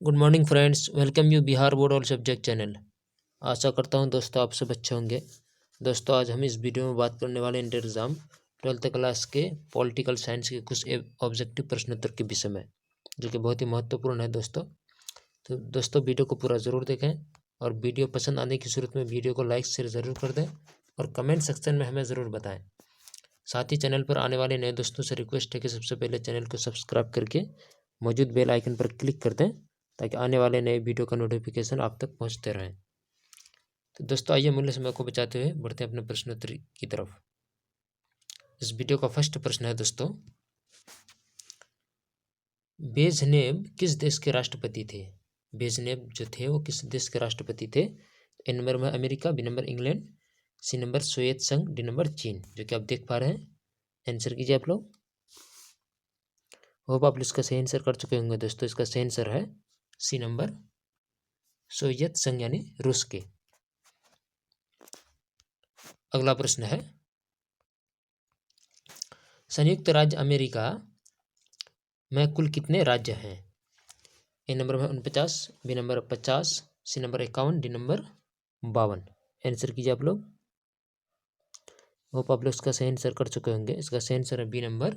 Good morning friends, welcome you Bihar board all subject channel. आशा करता हूं दोस्तों आप सब अच्छे होंगे। दोस्तों आज हम इस वीडियो में बात करने वाले इंटर एग्ज़ाम 12th क्लास के पॉलिटिकल साइंस के कुछ ऑब्जेक्टिव प्रश्नोत्तर के विषय में, जो कि बहुत ही महत्वपूर्ण है दोस्तों। तो दोस्तों वीडियो को पूरा ज़रूर देखें और वीडियो पसंद आने की सूरत में वीडियो को लाइक शेयर ज़रूर कर दें और कमेंट सेक्शन में हमें ज़रूर बताएँ। साथ ही चैनल पर आने वाले नए दोस्तों से रिक्वेस्ट है कि सबसे पहले चैनल को सब्सक्राइब करके मौजूद बेल आइकन पर क्लिक कर दें ताकि आने वाले नए वीडियो का नोटिफिकेशन आप तक पहुंचते रहें। तो दोस्तों आइए मूल्य समय को बचाते हुए बढ़ते हैं अपने प्रश्नोत्तर की तरफ। इस वीडियो का फर्स्ट प्रश्न है दोस्तों, ब्रेज़नेव किस देश के राष्ट्रपति थे? ब्रेज़नेव जो थे वो किस देश के राष्ट्रपति थे? ए नंबर में America, B number England, C number Soviet संघ, डी नंबर चीन। जो कि आप देख पा रहे हैं। आंसर कीजिए आप लोग। होप आप इसका सही आंसर कर चुके होंगे दोस्तों। इसका सही आंसर है सी नंबर सोवियत संघ यानी रूस के। अगला प्रश्न है, संयुक्त राज्य अमेरिका में कुल कितने राज्य हैं? ए नंबर में 49, B number 50, C number 51, D number 52। Answer कीजिए आप लोग। होप आप लोग इसका सही आंसर कर चुके होंगे। इसका सही आंसर है बी नंबर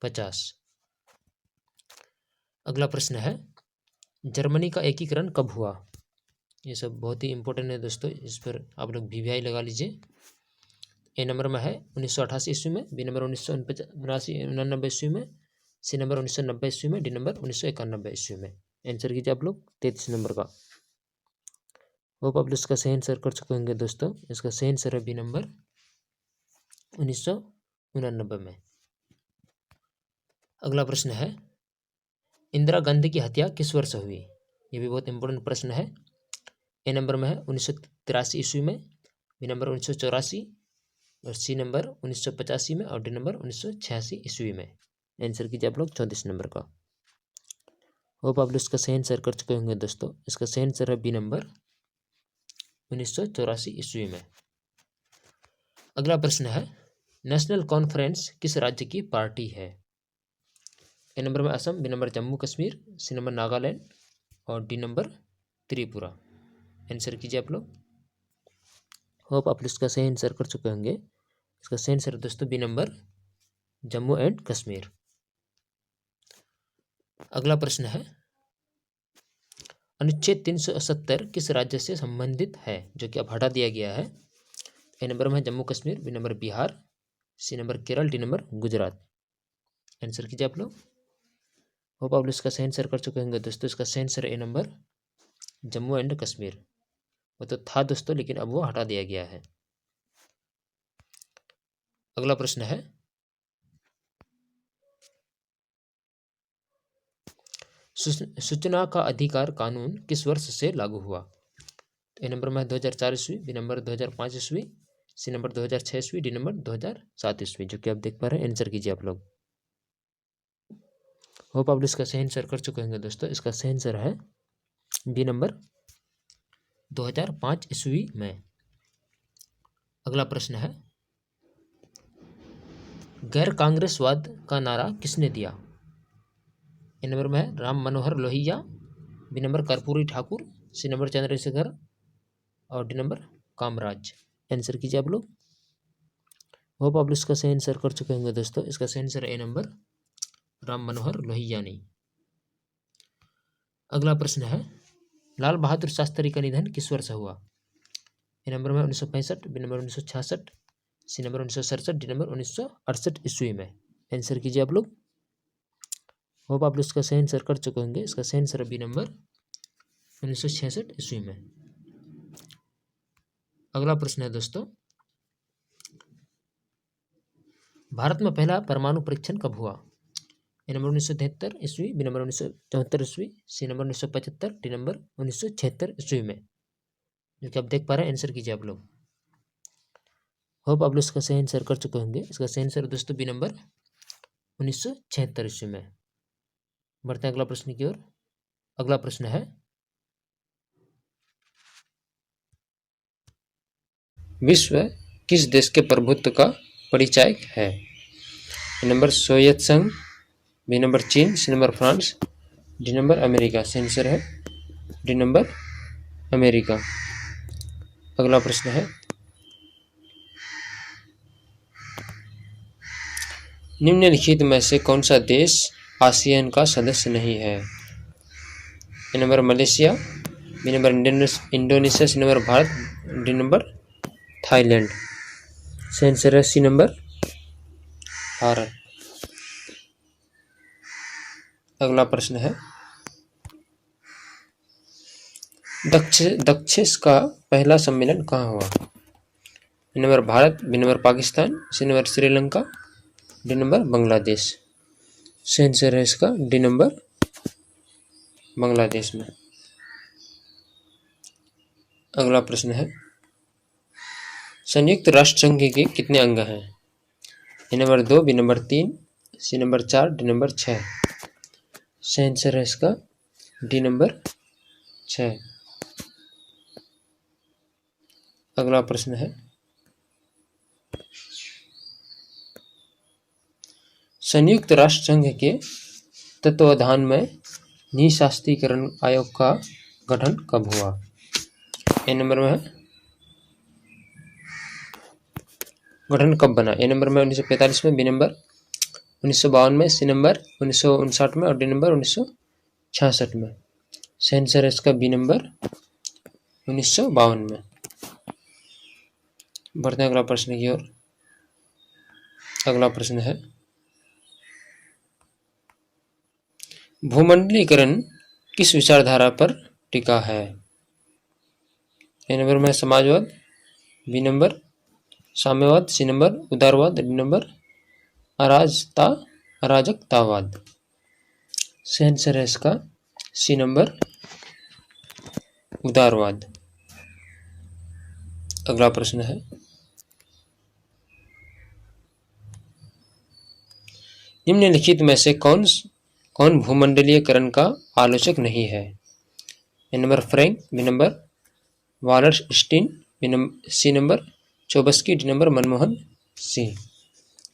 50। अगला प्रश्न है, जर्मनी का एकीकरण कब हुआ? ये सब बहुत ही इंपॉर्टेंट है दोस्तों, इस पर आप लोग VVI लगा लीजिए। ए नंबर में है 1988 ईस्वी में, बी नंबर 1999 ईस्वी में, सी नंबर 1990 ईस्वी में, डी नंबर 1991 ईस्वी में। आंसर कीजिए आप लोग 33 नंबर का। होप आप इसका सही आंसर कर चुके होंगे दोस्तों। इसका सही आंसर है बी नंबर 1999 में। अगला प्रश्न है, इंदिरा गांधी की हत्या किस वर्ष हुई? ये भी बहुत इंपॉर्टेंट प्रश्न है। ए नंबर में है 1983 ईस्वी में, बी नंबर 1984 और सी नंबर 1985 में और डी नंबर 1986 ईस्वी में। आंसर कीजिए आप लोग 34 नंबर का। होप आप लोग इसका सही आंसर कर चुके होंगे दोस्तों। इसका सही आंसर है बी नंबर 1984 ईस्वी में। अगला प्रश्न है, नेशनल कॉन्फ्रेंस किस राज्य की पार्टी है? ए नंबर में Assam, B number Jammu Kashmir, C number Nagaland और डी नंबर त्रिपुरा। आंसर कीजिए आप लोग। होप आप इसका सही आंसर कर चुके होंगे। इसका सही आंसर दोस्तों B number Jammu and Kashmir. अगला प्रश्न है, अनुच्छेद 370 किस राज्य से संबंधित है? जो कि अब हटा दिया गया है। ए नंबर में Jammu Kashmir, B number Bihar, C number Kerala, D number Gujarat. Answer कीजिए आप लोग। होप आप इसका सही आंसर कर चुके होंगे दोस्तों। इसका सही answer A number Jammu and Kashmir. वो तो था दोस्तों, लेकिन अब वो हटा दिया गया है। अगला प्रश्न है, सूचना का अधिकार कानून किस वर्ष से लागू हुआ? ए नंबर में 2004 ईस्वी, बी नंबर 2005 ईस्वी, सी नंबर 2006 ईस्वी, डी नंबर 2007 ईस्वी। जो कि आप देख पा रहे हैं। आंसर कीजिए आप लोग। होप आप इसका सही आंसर कर चुके होंगे दोस्तों। इसका सही आंसर है बी नंबर 2005 ईस्वी में। अगला प्रश्न है, गैर कांग्रेसवाद का नारा किसने दिया? ए नंबर में है Ram Manohar Lohia, B number Karpoori Thakur, C number Chandrashekhar और डी नंबर कामराज। आंसर कीजिए आप लोग। होप आप इसका सही आंसर कर चुके होंगे दोस्तों। इसका सही answer A number Ram Manohar Lohia ने। अगला प्रश्न है, लाल बहादुर शास्त्री का निधन किस वर्ष हुआ? ए नंबर में 1965, B number 1966, C number 1967, D number 1968 ईस्वी में। आंसर कीजिए आप लोग। होप आप इसका सही आंसर कर चुके होंगे। इसका सही आंसर बी नंबर 1966 ईस्वी में। अगला प्रश्न है दोस्तों, भारत में पहला परमाणु परीक्षण कब हुआ? ए नंबर 1973 ईस्वी, बी नंबर 1974 ईस्वी, सी नंबर 1975, डी नंबर 1976 ईस्वी में। जो कि आप देख पा रहे हैं। आंसर कीजिए आप लोग। होप आप लोग इसका सही आंसर कर चुके होंगे। इसका सही आंसर दोस्तों बी नंबर 1976 ईस्वी में। बढ़ते हैं अगला प्रश्न की ओर। अगला प्रश्न है, विश्व किस देश के प्रभुत्व का परिचायक है? ए नंबर सोवियत संघ, बी नंबर चीन, C number France, D number America. सही आंसर है डी नंबर अमेरिका। अगला प्रश्न है, निम्नलिखित में से कौन सा देश आसियान का सदस्य नहीं है? A number Malaysia, B number Indonesia, C number Bharat, D number Thailand. सही आंसर है सी नंबर भारत। अगला प्रश्न है, दक्षिण का पहला सम्मेलन कहाँ हुआ? A number Bharat, B number Pakistan, C number Sri Lanka, D number Bangladesh. सही आंसर है इसका डी नंबर बांग्लादेश में। अगला प्रश्न है, संयुक्त राष्ट्र संघ के कितने अंग हैं? A number 2, B number 3, C number 4, D number 6। सही आंसर है इसका डी नंबर 6। अगला प्रश्न है, संयुक्त राष्ट्र संघ के तत्वावधान में निःशस्त्रीकरण आयोग का गठन कब हुआ? ए नंबर में गठन कब बना? ए नंबर में 1945 में, बी नंबर 1952 में, सी नंबर 1959 में और डी नंबर 1966 में। सही आंसर है इसका बी नंबर 1952 में। बढ़ते हैं अगला प्रश्न की ओर। अगला प्रश्न है, भूमंडलीकरण किस विचारधारा पर टिका है? ए नंबर में समाजवाद, बी नंबर साम्यवाद, सी नंबर उदारवाद, डी नंबर अराजकतावाद। सही आंसर है इसका सी नंबर उदारवाद। अगला प्रश्न है, निम्नलिखित में से कौन भूमंडलीयकरण का आलोचक नहीं है? A number Frank, B number Wallerstein, C number Chomsky, D number Manmohan Singh.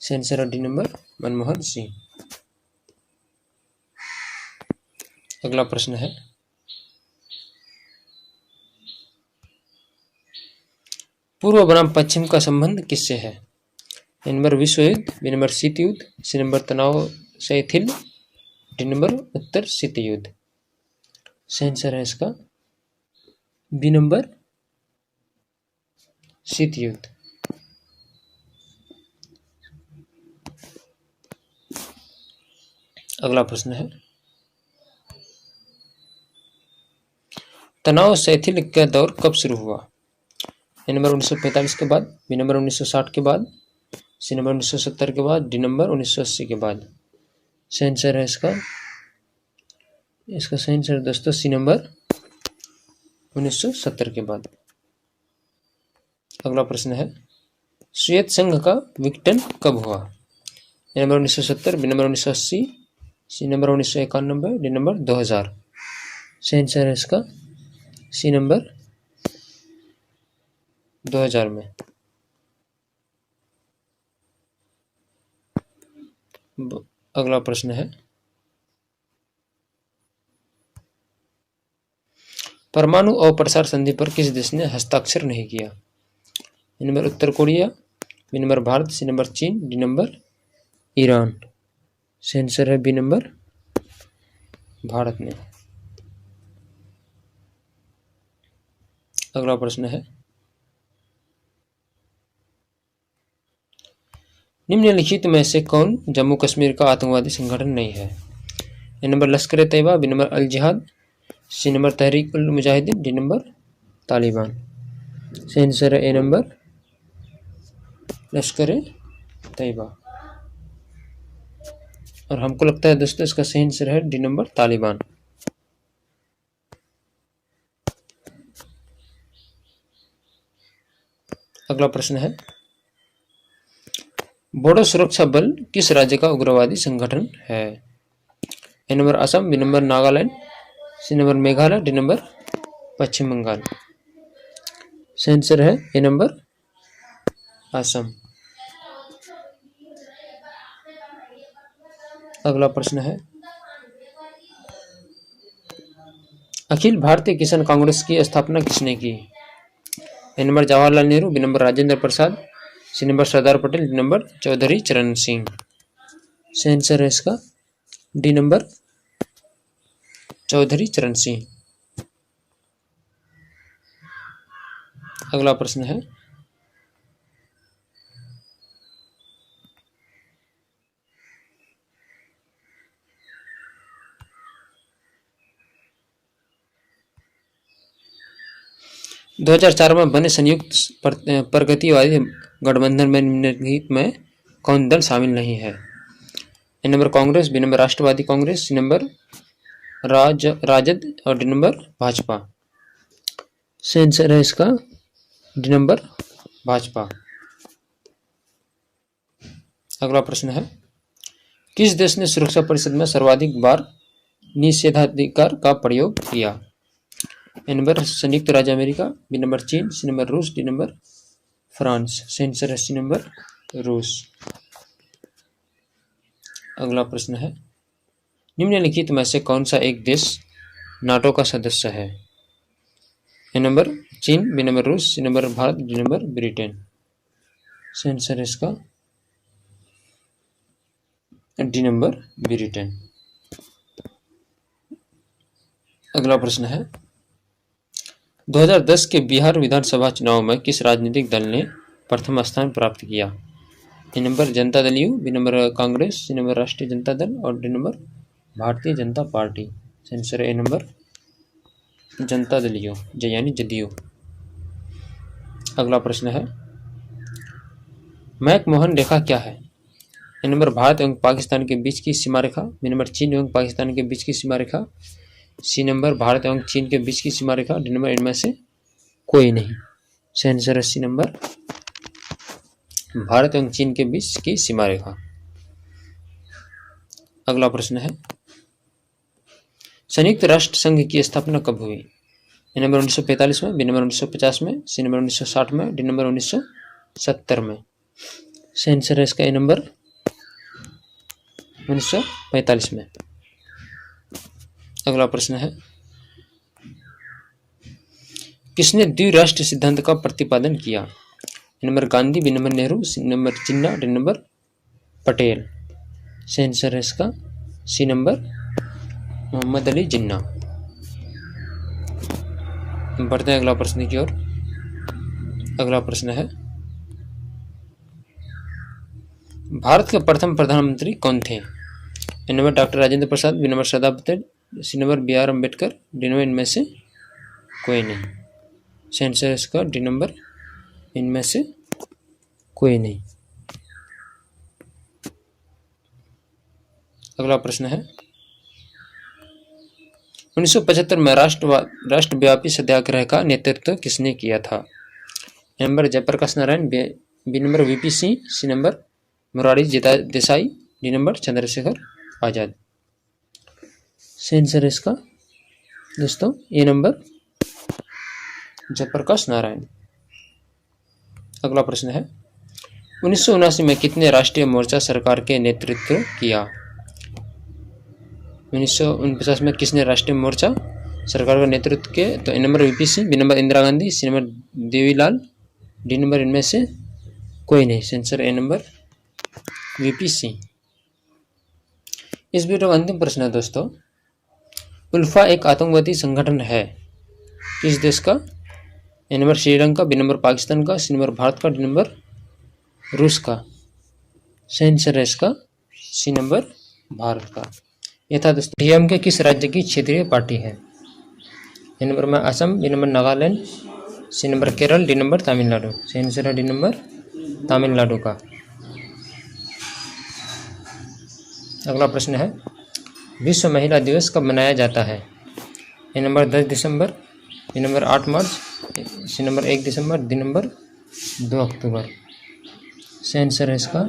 सही आंसर है डी नंबर मनमोहन सिंह। अगला प्रश्न है, पूर्व बनाम पश्चिम का संबंध किससे है? ए नंबर विश्व युद्ध, बी नंबर शीत युद्ध, सी नंबर तनाव शिथिल, डी नंबर उत्तर शीत युद्ध। सही आंसर है इसका बी नंबर शीत युद्ध। अगला प्रश्न है, तनाव शिथिल का दौर कब शुरू हुआ? ए नंबर 1945 के बाद, बी नंबर 1960 के बाद, सी नंबर 1970 के बाद, डी नंबर 1980 के बाद। सही आंसर है इसका सही आंसर दोस्तों सी नंबर 1970 के बाद। अगला प्रश्न है, सोवियत संघ का विघटन कब हुआ? A number 1970, B number 1980, C number 1991, D number 2000। सही आंसर है इसका सी नंबर 2000 में। अगला प्रश्न है, परमाणु अप्रसार संधि पर किस देश ने हस्ताक्षर नहीं किया? ए नंबर उत्तर Korea, B number Bharat, C number चीन, डी नंबर ईरान। सही आंसर है बी नंबर भारत ने। अगला प्रश्न है, निम्नलिखित में से कौन जम्मू कश्मीर का आतंकवादी संगठन नहीं है? A number Lashkar A Taiba, B number अल जिहाद, सी नंबर तहरीक उल मुजाहिदीन, डी नंबर तालिबान। सही आंसर है ए नंबर लश्कर ए तैयबा। और हमको लगता है दोस्तों इसका सही आंसर है डी नंबर तालिबान। अगला प्रश्न है, बोडो सुरक्षा बल किस राज्य का उग्रवादी संगठन है? A number Assam, B number Nagaland, C number Meghalaya, D number Paschim Bengal. सही आंसर है ए नंबर असम। अगला प्रश्न है, अखिल भारतीय किसान कांग्रेस की स्थापना किसने की? A number Jawaharlal Nehru, B number Rajendra Prasad, C number Sardar Patel, D number Chaudhary Charan Singh. सही आंसर है इसका डी नंबर चौधरी चरण सिंह। अगला प्रश्न है, दो 2004 में बने संयुक्त प्रगतिवादी गठबंधन में निम्नलिखित में कौन दल शामिल नहीं है? A number Congress, B number Rashtravadi Congress, C number Rajad और डी नंबर भाजपा। सही आंसर है इसका डी नंबर भाजपा। अगला प्रश्न है, किस देश ने सुरक्षा परिषद में सर्वाधिक बार निषेधाधिकार का प्रयोग किया? ए नंबर संयुक्त राज्य अमेरिका, बी नंबर चीन, सी नंबर रूस, डी नंबर फ्रांस। सही आंसर है सी नंबर रूस। अगला प्रश्न है, निम्नलिखित में से कौन सा एक देश नाटो का सदस्य है? ए नंबर चीन, बी नंबर रूस, C number Bharat, D number Britain. सही आंसर है इसका डी नंबर ब्रिटेन। अगला प्रश्न है, 2010 के बिहार विधानसभा चुनाव में किस राजनीतिक दल ने प्रथम स्थान प्राप्त किया? A number Janata Dal U, B number Congress, C number Rashtriya Janata दल और D number Bharatiya Janata party. Answer A number Janata Dal you यानी जदयू। अगला प्रश्न है, मैकमोहन रेखा क्या है? ए नंबर भारत एवं पाकिस्तान के बीच की सीमा रेखा, बी नंबर चीन एवं पाकिस्तान के बीच की सीमा रेखा, सी नंबर भारत एवं चीन के बीच की सीमा रेखा, डी नंबर इनमें से कोई नहीं। सही आंसर है सी नंबर भारत एवं चीन के बीच की सीमा रेखा। अगला प्रश्न है, संयुक्त राष्ट्र संघ की स्थापना कब हुई? ए नंबर 1945 में, बी नंबर 1950 में, सी नंबर 1960 में, डी नंबर 1970 में। सही आंसर है इसका ए नंबर 1945 में। अगला प्रश्न है, किसने द्विराष्ट्र सिद्धांत का प्रतिपादन किया? A number Gandhi, B number Nehru, C number Jinnah, D number Patel. सही आंसर है इसका सी नंबर मोहम्मद अली जिन्ना। बढ़ते हैं अगला प्रश्न की ओर। अगला प्रश्न है, भारत के प्रथम प्रधानमंत्री कौन थे? A number doctor Rajendra Prasad, B number Sardar Patel, C number B R Ambedkar, D number इनमें से कोई नहीं। सही आंसर है इसका डी नंबर इनमें से कोई नहीं। अगला प्रश्न है, 1975 में राष्ट्रव्यापी सत्याग्रह का नेतृत्व किसने किया था? A number Jayaprakash Narayan, B number VP Singh, C number Morarji Desai, D number Chandrashekhar Azad. सही आंसर है इसका दोस्तों ए नंबर जयप्रकाश नारायण। अगला प्रश्न है, 1979 में कितने राष्ट्रीय मोर्चा सरकार के नेतृत्व किया? 1949 में किसने राष्ट्रीय मोर्चा सरकार का नेतृत्व किया? तो A number VP Singh, B number Indira Gandhi, C number Devi Lal, D number इनमें से कोई नहीं। Answer A number VP Singh. इस वीडियो का अंतिम प्रश्न है दोस्तों, उल्फा एक आतंकवादी संगठन है किस देश का? A number Sri Lanka, B number Pakistan का, सी नंबर भारत का, डी नंबर रूस का। सही आंसर है इसका सी नंबर भारत का। यह था दोस्तों डीएमके किस राज्य की क्षेत्रीय पार्टी है? ए नंबर में Assam, B number Nagaland, C number Kerala, D number Tamil Nadu. सही आंसर है डी नंबर तमिलनाडु का। अगला प्रश्न है, विश्व महिला दिवस कब मनाया जाता है? A number 10 December, B number 8 March, C number 1 December, D number 2 अक्टूबर। सही आंसर है इसका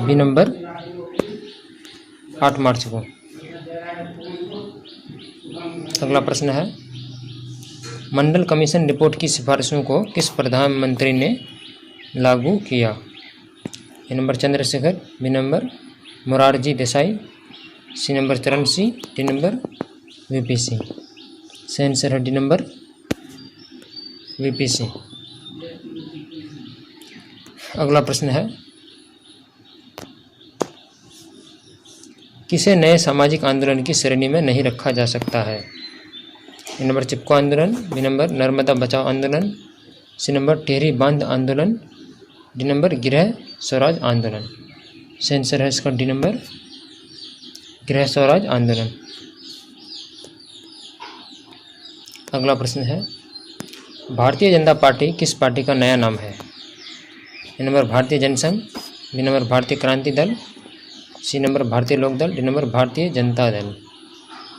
बी नंबर 8 मार्च को। अगला प्रश्न है, मंडल कमीशन रिपोर्ट की सिफारिशों को किस प्रधानमंत्री ने लागू किया? A number Chandrashekhar, B number Morarji Desai, C number Charan Singh, D number VPC। सही आंसर है डी नंबर VPC। अगला प्रश्न है, किसे नए सामाजिक आंदोलन की श्रेणी में नहीं रखा जा सकता है? ए नंबर चिपको आंदोलन, बी नंबर नर्मदा बचाओ आंदोलन, सी नंबर टिहरी बांध आंदोलन, डी नंबर गृह स्वराज आंदोलन। सही आंसर है इसका डी नंबर गृह स्वराज आंदोलन। अगला प्रश्न है, भारतीय जनता पार्टी किस पार्टी का नया नाम है? ए नंबर भारतीय जनसंघ, बी नंबर भारतीय क्रांति दल, सी नंबर भारतीय लोक दल, डी नंबर भारतीय जनता दल।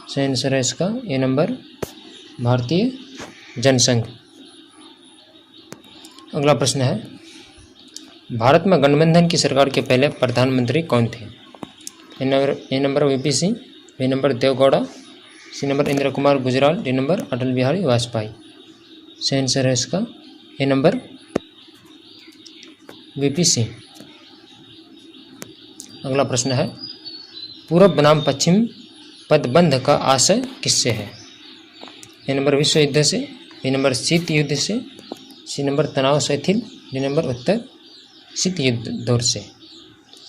सही आंसर है इसका ए नंबर भारतीय जनसंघ। अगला प्रश्न है, भारत में गठबंधन की सरकार के पहले प्रधानमंत्री कौन थे? A number VPC, B number Deve Gowda, C number Inder Kumar Gujral, D number Atal Bihari Vajpayee. सही आंसर है इसका ए नंबर VPC। अगला प्रश्न है, पूरब बनाम पश्चिम पदबंध का आशय किससे है? ए नंबर विश्व युद्ध से, बी नंबर शीत युद्ध से, सी नंबर तनाव शिथिल, डी नंबर उत्तर शीत युद्ध दौर से।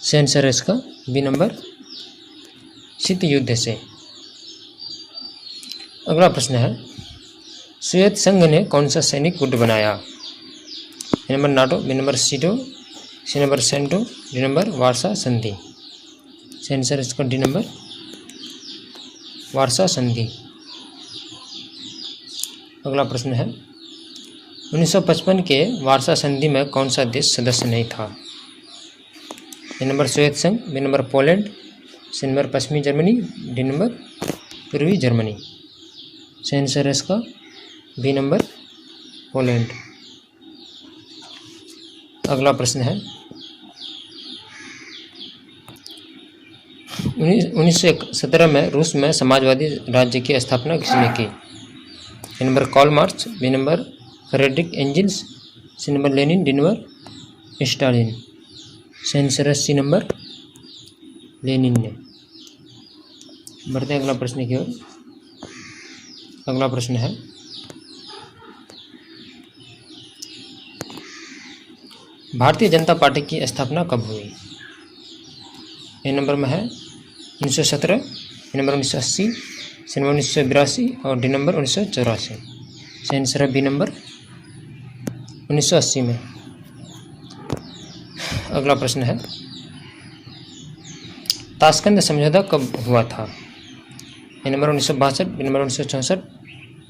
सही आंसर है इसका बी नंबर शीत युद्ध से। अगला प्रश्न है, सोवियत संघ ने कौन सा सैनिक गुट बनाया? A number NATO, B number SEATO, C number CENTO, D number Warsaw संधि। सही आंसर है इसका डी नंबर वार्सा संधि। अगला प्रश्न है, 1955 के वार्सा संधि में कौन सा देश सदस्य नहीं था? ए नंबर सोवियत संघ, B number Poland, C number पश्चिमी जर्मनी, डी नंबर पूर्वी जर्मनी। सही आंसर है इसका बी नंबर पोलैंड। अगला प्रश्न है, 1917 में रूस में समाजवादी राज्य की स्थापना किसने की? A number Karl Marx, B number Friedrich Engels, C number Lenin, D number Stalin. सही आंसर है सी नंबर लेनिन ने। बढ़ते हैं अगला प्रश्न की ओर। अगला प्रश्न है, भारतीय जनता पार्टी की स्थापना कब हुई? ए नंबर में है 1917, बी नंबर 1980, सी नंबर 1982 और डी नंबर 1984। सही आंसर है बी नंबर 1980 में। अगला प्रश्न है, ताशकंद समझौता कब हुआ था? A number 1962, B number 1964,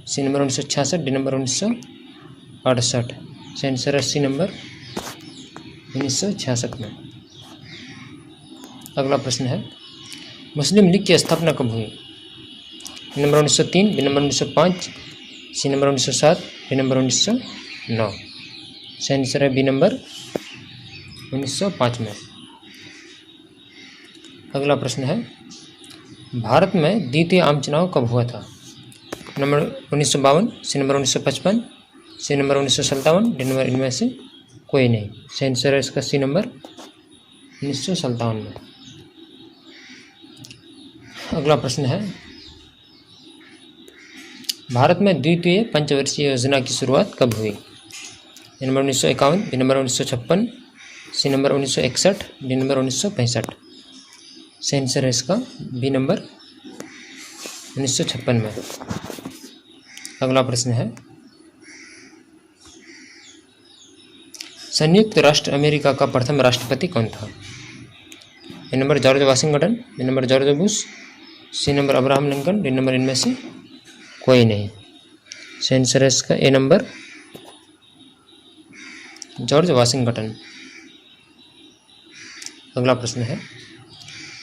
C number 1966, D number 1968। सही आंसर है सी नंबर 1966 में। अगला प्रश्न है, मुस्लिम लीग की स्थापना कब हुई? A number 1903, B number 1905, C number 1907, D number 1909। सही आंसर है बी नंबर 1905 में। अगला प्रश्न है, भारत में द्वितीय आम चुनाव कब हुआ था? Number 1952, C number 1955, C number 1957, D number इनमें से कोई नहीं। सही आंसर है इसका सी नंबर 1957 में। अगला प्रश्न है, भारत में द्वितीय पंचवर्षीय योजना की शुरुआत कब हुई? A number 1951, B number 1956, C number 1961, D number 1965। सही आंसर है इसका बी नंबर 1956 में। अगला प्रश्न है, संयुक्त राष्ट्र अमेरिका का प्रथम राष्ट्रपति कौन था? A number George Washington, B number George Bush, C number Abraham Lincoln, D number इनमें से कोई नहीं। सही आंसर है इसका ए नंबर जॉर्ज वाशिंगटन। अगला प्रश्न है,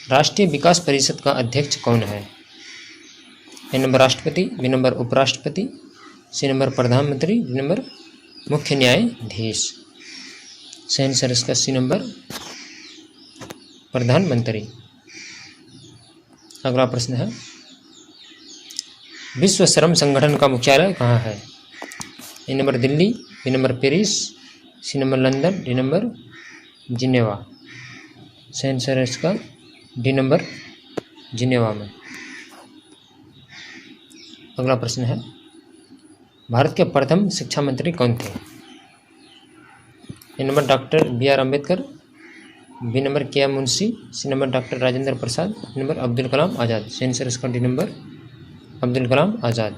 राष्ट्रीय विकास परिषद का अध्यक्ष कौन है? ए नंबर राष्ट्रपति, बी नंबर उपराष्ट्रपति, सी नंबर प्रधानमंत्री, डी नंबर मुख्य न्यायाधीश। सही आंसर इसका सी नंबर प्रधानमंत्री। अगला प्रश्न है, विश्व श्रम संगठन का मुख्यालय कहाँ है? A number Delhi, B number Paris, C number London, D number Geneva. सही आंसर है इसका डी नंबर जिनेवा में। अगला प्रश्न है, भारत के प्रथम शिक्षा मंत्री कौन थे? A number doctor BR Ambedkar, B number KM Munshi, C number doctor Rajendra Prasad, D number Abdul Kalam Azad. सही आंसर इसका डी नंबर अब्दुल कलाम आज़ाद।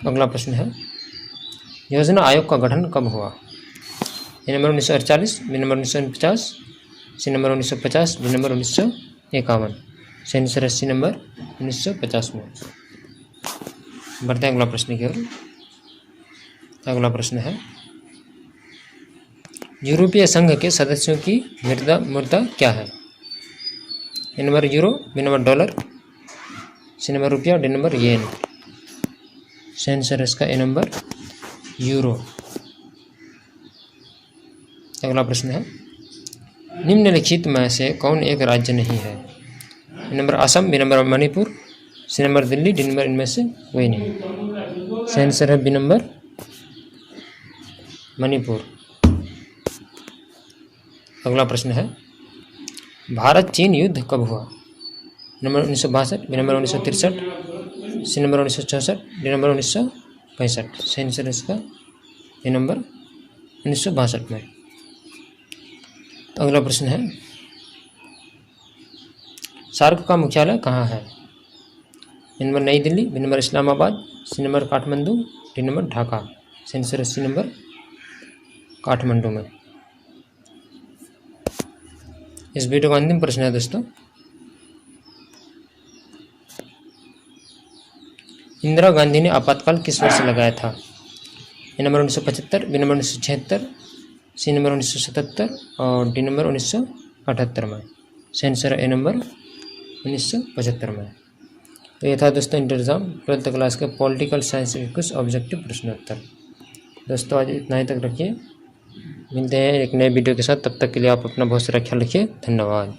अगला प्रश्न है, योजना आयोग का गठन कब हुआ? A number 1948, B number 1949, C number 1950, D number 1951। सही आंसर है सी नंबर 1950 में। बढ़ते हैं अगला प्रश्न की ओर। अगला प्रश्न है, यूरोपीय संघ के सदस्यों की मुद्रा क्या है? A number euro, B number dollar, C number रुपया, डी नंबर येन। सही आंसर है इसका ए नंबर यूरो। अगला प्रश्न है, निम्नलिखित में से कौन एक राज्य नहीं है? A number Assam, B number Manipur, C number Delhi, D number इनमें से कोई नहीं। सही आंसर है बी नंबर मणिपुर। अगला प्रश्न है, भारत चीन युद्ध कब हुआ? Number 1962, B number 1963, C number 1964, D number 1965। सही आंसर है इसका ए नंबर 1962 में। अगला प्रश्न है, सार्क का मुख्यालय कहाँ है? A number New Delhi, B number Islamabad, C number Kathmandu, D number Dhaka. सही आंसर है सी नंबर काठमांडू में। इस वीडियो का अंतिम प्रश्न है दोस्तों, इंदिरा गांधी ने आपातकाल किस वर्ष लगाया था? A number 1975, B number 1976, C number 1977 और डी नंबर 1978 में। सही आंसर है ए नंबर 1975 में। तो ये था दोस्तों इंटर एग्जाम 12th क्लास के पॉलिटिकल साइंस के कुछ ऑब्जेक्टिव प्रश्नोत्तर। दोस्तों आज इतना ही तक रखिए, मिलते हैं एक नए वीडियो के साथ। तब तक के लिए आप अपना बहुत सारा ख्याल रखिए। धन्यवाद।